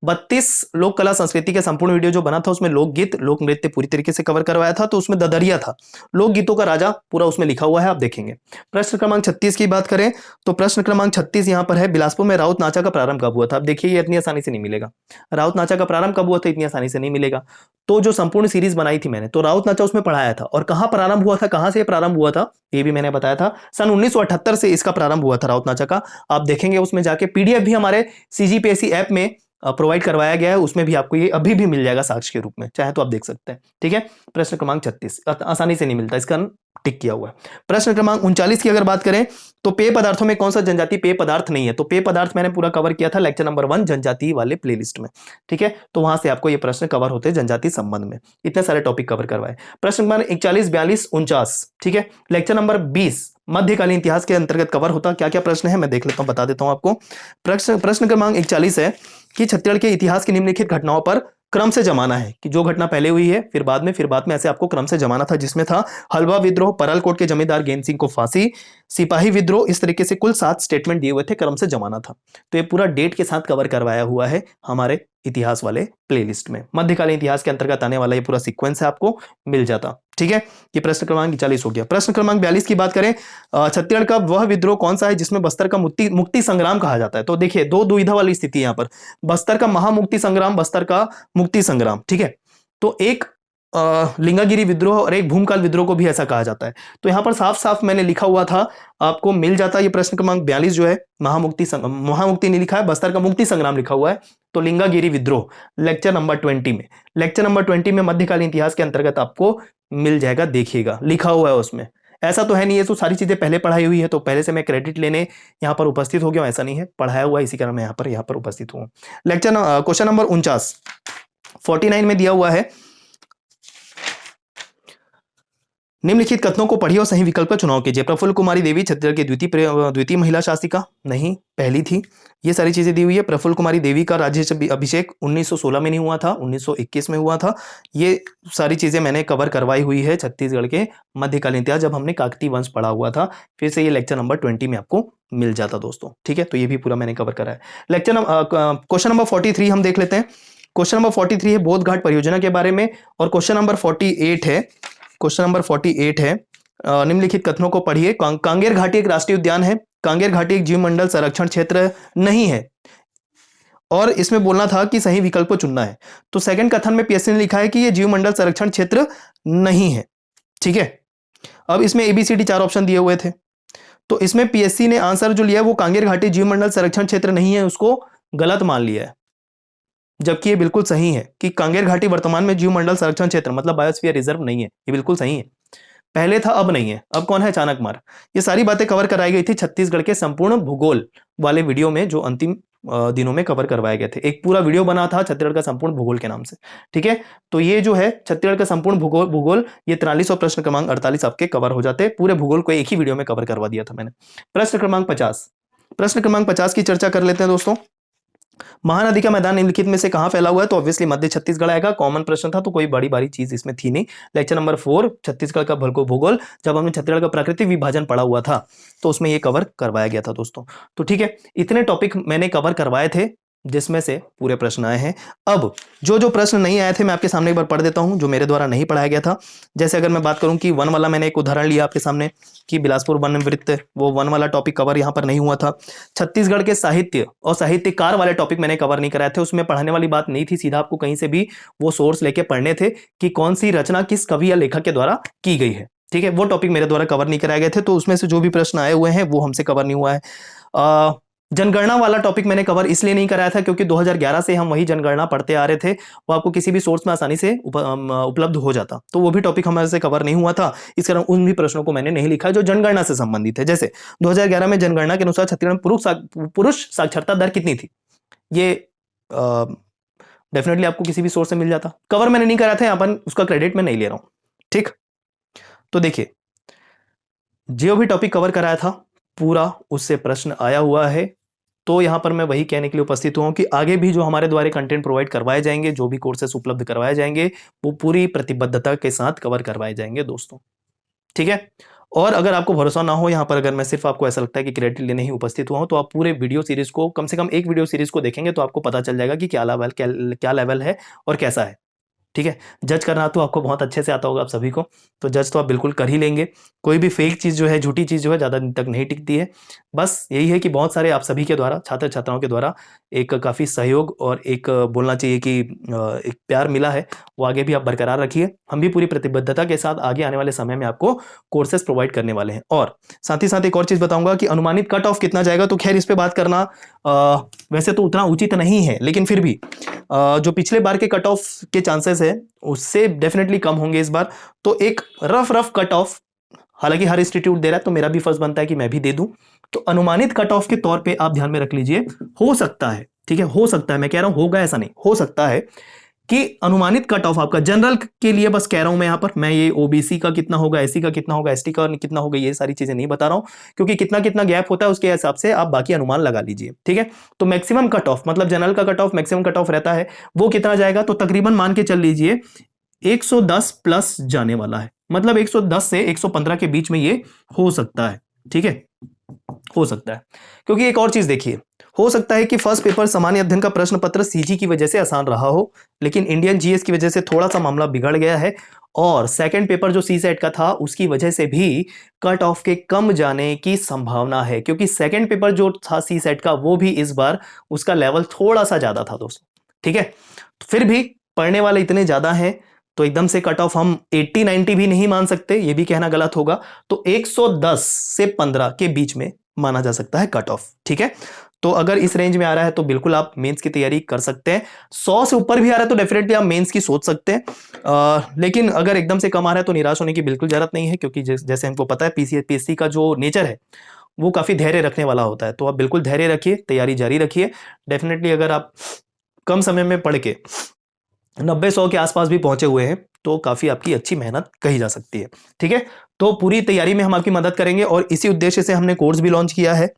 32 लोक कला संस्कृति के संपूर्ण वीडियो जो बना था उसमें लोकगीत लोक नृत्य पूरी तरीके से कवर करवाया था, तो उसमें ददरिया था, लोकगीतों का राजा पूरा उसमें लिखा हुआ है, आप देखेंगे। प्रश्न क्रमांक 36 की बात करें तो प्रश्न क्रमांक 36 यहां पर है, बिलासपुर में राउत नाचा का प्रारंभ कब हुआ था। अब देखिए ये इतनी आसानी से नहीं मिलेगा, राउत नाचा का प्रारंभ कब हुआ था इतनी आसानी से नहीं मिलेगा। तो जो संपूर्ण सीरीज बनाई थी मैंने, तो राउत नाचा उसमें पढ़ाया था, और कहां प्रारंभ हुआ था, कहां से प्रारंभ हुआ था ये भी मैंने बताया था। सन 1978 से इसका प्रारंभ हुआ था राउत नाचा का, आप देखेंगे उसमें जाके। पीडीएफ भी हमारे सीजीपीएससी ऐप में प्रोवाइड करवाया गया है, उसमें भी आपको ये अभी भी मिल जाएगा साक्ष्य के रूप में, चाहे तो आप देख सकते हैं। ठीक है, प्रश्न क्रमांक 36 आसानी से नहीं मिलता, इसका टिक किया हुआ है। प्रश्न क्रमांक 39 की अगर बात करें तो पेय पदार्थों में कौन सा जनजाति पेय पदार्थ नहीं है। तो पेय पदार्थ मैंने पूरा कवर किया था लेक्चर नंबर 1 जनजाति वाले प्लेलिस्ट में। ठीक है, तो वहां से आपको ये प्रश्न कवर होते हैं जनजाति संबंध में, इतने सारे टॉपिक कवर करवाए। प्रश्न नंबर 41, 42, 49, ठीक है, लेक्चर नंबर 20 मध्यकालीन इतिहास के अंतर्गत कवर होता। क्या क्या प्रश्न है मैं देख लेता हूं, बता देता हूं आपको। प्रश्न क्रमांक 41 है कि छत्तीसगढ़ के इतिहास की निम्नलिखित घटनाओं पर क्रम से जमाना है, कि जो घटना पहले हुई है फिर बाद में ऐसे आपको क्रम से जमाना था, जिसमें था हलवा विद्रोह, परलकोट के जमींदार गेंद सिंह को फांसी, सिपाही विद्रोह, इस तरीके से कुल 7 स्टेटमेंट दिए हुए थे, क्रम से जमाना था। तो ये पूरा डेट के साथ कवर करवाया हुआ है हमारे इतिहास वाले प्लेलिस्ट में। मध्यकालीन इतिहास के अंतर्गत आने वाला ये पूरा सीक्वेंस है, आपको मिल जाता। ठीक है, ये प्रश्न क्रमांक 40 हो गया। प्रश्न क्रमांक 42 की बात करें, छत्तीसगढ़ का वह विद्रोह कौन सा है जिसमें बस्तर का मुक्ति संग्राम कहा जाता है। तो देखिए दो दुविधा वाली स्थिति यहां पर, बस्तर का महामुक्ति संग्राम, बस्तर का मुक्ति संग्राम। ठीक है, तो एक लिंगागिरी विद्रोह और एक भूमकाल विद्रोह को भी ऐसा कहा जाता है। तो यहां पर साफ साफ मैंने लिखा हुआ था, आपको मिल जाता। ये प्रश्न क्रमांक 42 जो है, महामुक्ति नहीं लिखा है, बस्तर का मुक्ति संग्राम लिखा हुआ है। तो लिंगागिरी विद्रोह लेक्चर नंबर 20 में मध्यकालीन इतिहास के अंतर्गत आपको मिल जाएगा, देखिएगा लिखा हुआ है उसमें। ऐसा तो है नहीं, ये तो सारी चीजें पहले पढ़ाई हुई है, तो पहले से मैं क्रेडिट लेने यहाँ पर उपस्थित हो गया, ऐसा नहीं है, पढ़ाया हुआ है, इसी कारण मैं यहाँ पर उपस्थित हूँ। लेक्चर क्वेश्चन नंबर 49 में दिया हुआ है, निम्नलिखित कथनों को पढ़िए और सही विकल्प का चुनाव कीजिए। प्रफुल्ल कुमारी देवी छत्तीसगढ़ की द्वितीय महिला शासिका, नहीं पहली थी। ये सारी चीजें दी हुई है। प्रफुल्ल कुमारी देवी का राज्य अभिषेक 1916 में नहीं हुआ था, 1921 में हुआ था। ये सारी चीजें मैंने कवर करवाई हुई है छत्तीसगढ़ के मध्यकालीन इतिहास, जब हमने काकतीय वंश पढ़ा हुआ था। फिर से ये लेक्चर नंबर 20 में आपको मिल जाता दोस्तों। ठीक है, तो ये भी पूरा मैंने कवर करा है। क्वेश्चन नंबर 43 हम देख लेते हैं। क्वेश्चन नंबर 43 है बोध घाट परियोजना के बारे में, और क्वेश्चन नंबर 48 है निम्नलिखित कथनों को पढ़िए। कांगेर घाटी एक राष्ट्रीय उद्यान है, कांगेर घाटी एक जीवमंडल संरक्षण क्षेत्र नहीं है, और इसमें बोलना था कि सही विकल्प को चुनना है। तो सेकंड कथन में पीएससी ने लिखा है कि यह जीवमंडल संरक्षण क्षेत्र नहीं है। ठीक है, अब इसमें एबीसीडी 4 ऑप्शन दिए हुए थे, तो इसमें पीएससी ने आंसर जो लिया वो कांगेर घाटी जीवमंडल संरक्षण क्षेत्र नहीं है, उसको गलत मान लिया है, जबकि ये बिल्कुल सही है कि कांगेर घाटी वर्तमान में जीवमंडल संरक्षण क्षेत्र मतलब बायोस्फीयर रिजर्व नहीं है। ये बिल्कुल सही है, पहले था अब नहीं है। अब कौन है, चाणक्य। ये सारी बातें कवर कराई गई थी छत्तीसगढ़ के संपूर्ण भूगोल वाले वीडियो में, जो अंतिम दिनों में कवर करवाए गए थे। एक पूरा वीडियो बना था छत्तीसगढ़ का संपूर्ण भूगोल के नाम से। ठीक है, तो ये जो है छत्तीसगढ़ का संपूर्ण भूगोल ये 43 और प्रश्न क्रमांक 48 आपके कवर हो जाते। पूरे भूगोल को एक ही वीडियो में कवर करवा दिया था मैंने। प्रश्न क्रमांक 50 की चर्चा कर लेते हैं दोस्तों। महानदी का मैदान निम्नलिखित में से कहां फैला हुआ है। तो ऑब्वियसली मध्य छत्तीसगढ़ आएगा, कॉमन प्रश्न था, तो कोई बड़ी बड़ी चीज इसमें थी नहीं। लेक्चर नंबर 4 छत्तीसगढ़ का भूगोल, जब हमने छत्तीसगढ़ का प्राकृतिक विभाजन पढ़ा हुआ था तो उसमें ये कवर करवाया गया था दोस्तों। तो ठीक है, इतने टॉपिक मैंने कवर करवाए थे जिसमें से पूरे प्रश्न आए हैं। अब जो प्रश्न नहीं आए थे मैं आपके सामने एक बार पढ़ देता हूं, जो मेरे द्वारा नहीं पढ़ाया गया था। जैसे अगर मैं बात करूं कि वन वाला, मैंने एक उदाहरण लिया आपके सामने कि बिलासपुर वन वृत्त, वो वन वाला टॉपिक कवर यहां पर नहीं हुआ था। छत्तीसगढ़ के साहित्य और साहित्यकार वाले टॉपिक मैंने कवर नहीं कराए थे, उसमें पढ़ाने वाली बात नहीं थी, सीधा आपको कहीं से भी वो सोर्स लेके पढ़ने थे कि कौन सी रचना किस कवि या लेखक के द्वारा की गई है। ठीक है, वो टॉपिक मेरे द्वारा कवर नहीं कराए गए थे, तो उसमें से जो भी प्रश्न आए हुए हैं वो हमसे कवर नहीं हुआ है। जनगणना वाला टॉपिक मैंने कवर इसलिए नहीं कराया था क्योंकि 2011 से हम वही जनगणना पढ़ते आ रहे थे, वो आपको किसी भी सोर्स में आसानी से उपलब्ध हो जाता, तो वो भी टॉपिक हमारे से कवर नहीं हुआ था। इस कारण उन भी प्रश्नों को मैंने नहीं लिखा जो जनगणना से संबंधित है। जैसे 2011 में जनगणना के अनुसार छत्तीसगढ़ में पुरुष साक्षरता दर कितनी थी, ये डेफिनेटली आपको किसी भी सोर्स से मिल जाता, कवर मैंने नहीं कराया था, यहां पर उसका क्रेडिट मैं नहीं ले रहा हूं। ठीक, तो देखिए जो भी टॉपिक कवर कराया था पूरा उससे प्रश्न आया हुआ है, तो यहां पर मैं वही कहने के लिए उपस्थित हुआ हूं कि आगे भी जो हमारे द्वारा कंटेंट प्रोवाइड करवाए जाएंगे, जो भी कोर्सेस उपलब्ध करवाए जाएंगे, वो पूरी प्रतिबद्धता के साथ कवर करवाए जाएंगे दोस्तों। ठीक है, और अगर आपको भरोसा ना हो यहाँ पर, अगर मैं सिर्फ आपको ऐसा लगता है कि क्रेडिट लेने ही उपस्थित हुआ हूँ, तो आप पूरे वीडियो सीरीज को, कम से कम एक वीडियो सीरीज को देखेंगे तो आपको पता चल जाएगा कि क्या लेवल है और कैसा है। ठीक है, जज करना तो आपको बहुत अच्छे से आता होगा आप सभी को, तो जज तो आप बिल्कुल कर ही लेंगे। कोई भी फेक चीज़ जो है, झूठी चीज़ जो है, ज़्यादा दिन तक नहीं टिकती है। बस यही है कि बहुत सारे आप सभी के द्वारा, छात्र छात्राओं के द्वारा एक काफ़ी सहयोग और एक बोलना चाहिए कि एक प्यार मिला है, वो आगे भी आप बरकरार रखिए। हम भी पूरी प्रतिबद्धता के साथ आगे आने वाले समय में आपको कोर्सेज प्रोवाइड करने वाले हैं। और साथ ही साथ एक और चीज़ बताऊंगा कि अनुमानित कट ऑफ कितना जाएगा, तो खैर इस पर बात करना वैसे तो उतना उचित नहीं है, लेकिन फिर भी जो पिछले बार के कट ऑफ के चांसेस है उससे डेफिनेटली कम होंगे इस बार। तो एक रफ कट ऑफ, हालांकि हर इंस्टीट्यूट दे रहा है तो मेरा भी फर्ज बनता है कि मैं भी दे दूं, तो अनुमानित कट ऑफ के तौर पे आप ध्यान में रख लीजिए, हो सकता है, ठीक है, हो सकता है, मैं कह रहा हूं होगा ऐसा नहीं, हो सकता है कि अनुमानित कट ऑफ आपका जनरल के लिए, बस कह रहा हूं मैं यहां पर, मैं ये ओबीसी का कितना होगा, एससी का कितना होगा, एसटी का कितना होगा, ये सारी चीजें नहीं बता रहा हूं, क्योंकि कितना कितना गैप होता है उसके हिसाब से आप बाकी अनुमान लगा लीजिए। ठीक है, तो मैक्सिमम कट ऑफ, मतलब जनरल का cut off maximum cut off रहता है, वो कितना जाएगा, तो तकरीबन मान के चल लीजिए 110 प्लस जाने वाला है, मतलब 110 से 115 के बीच में ये हो सकता है। ठीक है, हो सकता है, क्योंकि एक और चीज देखिए, हो सकता है कि फर्स्ट पेपर सामान्य अध्ययन का प्रश्न पत्र सीजी की वजह से आसान रहा हो, लेकिन इंडियन जीएस की वजह से थोड़ा सा मामला बिगड़ गया है, और सेकंड पेपर जो सी सेट का था उसकी वजह से भी कट ऑफ के कम जाने की संभावना है, क्योंकि सेकंड पेपर जो था सी सेट का वो भी इस बार उसका लेवल थोड़ा सा ज्यादा था दोस्तों। ठीक है, तो फिर भी पढ़ने वाले इतने ज्यादा हैं तो एकदम से कट ऑफ हम 80-90 भी नहीं मान सकते, ये भी कहना गलत होगा, तो 110 से 15 के बीच में माना जा सकता है कट ऑफ। ठीक है, तो अगर इस रेंज में आ रहा है तो बिल्कुल आप मेंस की तैयारी कर सकते हैं, 100 से ऊपर भी आ रहा है तो डेफिनेटली आप मेंस की सोच सकते हैं, लेकिन अगर एकदम से कम आ रहा है तो निराश होने की बिल्कुल जरूरत नहीं है, क्योंकि जैसे हमको पता है पीएससी का जो नेचर है वो काफी धैर्य रखने वाला होता है, तो आप बिल्कुल धैर्य रखिए, तैयारी जारी रखिए। डेफिनेटली अगर आप कम समय में पढ़ के 90-100 के आसपास भी पहुंचे हुए हैं तो काफी आपकी अच्छी मेहनत कही जा सकती है। ठीक है, तो पूरी तैयारी में हम आपकी मदद करेंगे, और इसी उद्देश्य से हमने कोर्स भी लॉन्च किया है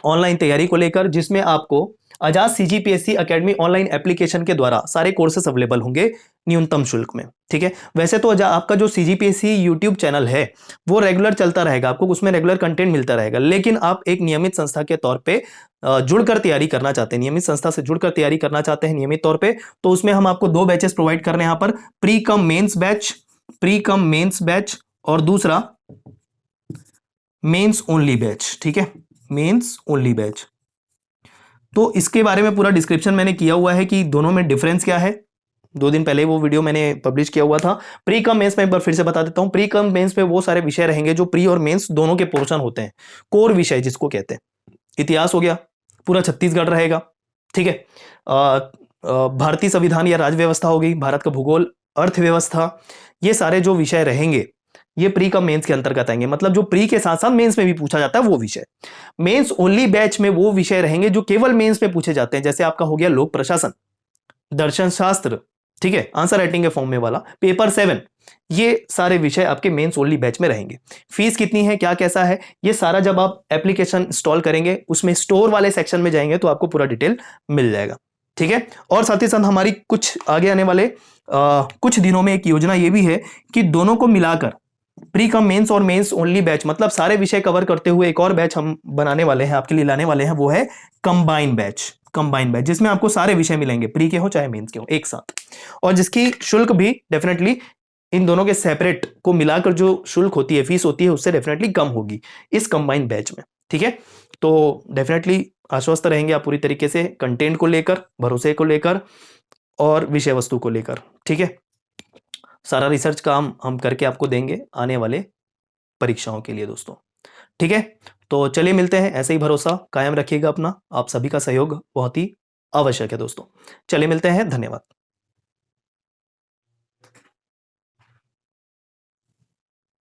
ऑनलाइन तैयारी को लेकर, जिसमें आपको आजाद सीजीपीएससी एकेडमी ऑनलाइन एप्लीकेशन के द्वारा सारे कोर्सेस अवेलेबल होंगे न्यूनतम शुल्क में। ठीक है, वैसे तो आपका जो सीजीपीएससी यूट्यूब चैनल है वो रेगुलर चलता रहेगा, आपको उसमें रेगुलर कंटेंट मिलता रहेगा, लेकिन आप एक नियमित संस्था के तौर पे जुड़कर तैयारी करना चाहते हैं, नियमित संस्था से जुड़कर तैयारी करना चाहते हैं नियमित तौर पे, तो उसमें हम आपको 2 बैचेस प्रोवाइड कर रहे हैं यहाँ पर, प्री कम मेंस बैच और दूसरा मेंस ओनली बैच। ठीक है, मेंस ओनली बैच, तो इसके बारे में पूरा डिस्क्रिप्शन मैंने किया हुआ है कि दोनों में डिफरेंस क्या है, 2 दिन पहले वो वीडियो मैंने पब्लिश किया हुआ था। प्री कम मेंस में एक बार फिर से बता देता हूं, प्री कम मेंस में वो सारे विषय रहेंगे जो प्री और मेंस दोनों के पोर्शन होते हैं, कोर विषय जिसको कहते हैं, इतिहास हो गया, पूरा छत्तीसगढ़ रहेगा। ठीक है, भारतीय संविधान या राज्य व्यवस्था होगी, भारत का भूगोल, अर्थव्यवस्था, ये सारे जो विषय रहेंगे ये प्री का मेंस के अंतर्गत आएंगे, मतलब जो प्री के साथ साथ मेंस में भी पूछा जाता है वो विषय। मेंस ओनली बैच में वो विषय रहेंगे जो केवल मेंस में पूछे जाते हैं, जैसे आपका हो गया लोक प्रशासन, दर्शन शास्त्र, ठीक है, आंसर राइटिंग के फॉर्म में वाला, पेपर 7, ये सारे विषय आपके मेंस ओनली बैच में रहेंगे। फीस कितनी है, क्या कैसा है, ये सारा जब आप एप्लीकेशन इंस्टॉल करेंगे उसमें स्टोर वाले सेक्शन में जाएंगे तो आपको पूरा डिटेल मिल जाएगा। ठीक है, और साथ ही साथ हमारी कुछ आगे आने वाले कुछ दिनों में एक योजना ये भी है कि दोनों को मिलाकर प्री कम मेंस और मेंस ओनली बैच, मतलब सारे विषय कवर करते हुए एक और बैच हम बनाने वाले हैं, आपके लिए लाने वाले हैं, वो है कंबाइन बैच, जिसमें आपको सारे विषय मिलेंगे, प्री के हो चाहे मेंस के हो एक साथ, और जिसकी शुल्क भी डेफिनेटली इन दोनों के सेपरेट को मिलाकर जो शुल्क होती है, फीस होती है, उससे डेफिनेटली कम होगी इस कंबाइन बैच में। ठीक है, तो डेफिनेटली आश्वस्त रहेंगे आप पूरी तरीके से कंटेंट को लेकर, भरोसे को लेकर और विषय वस्तु को लेकर। ठीक है, सारा रिसर्च काम हम करके आपको देंगे आने वाले परीक्षाओं के लिए दोस्तों। ठीक है, तो चलिए मिलते हैं, ऐसे ही भरोसा कायम रखिएगा अपना, आप सभी का सहयोग बहुत ही आवश्यक है दोस्तों। चलिए मिलते हैं, धन्यवाद।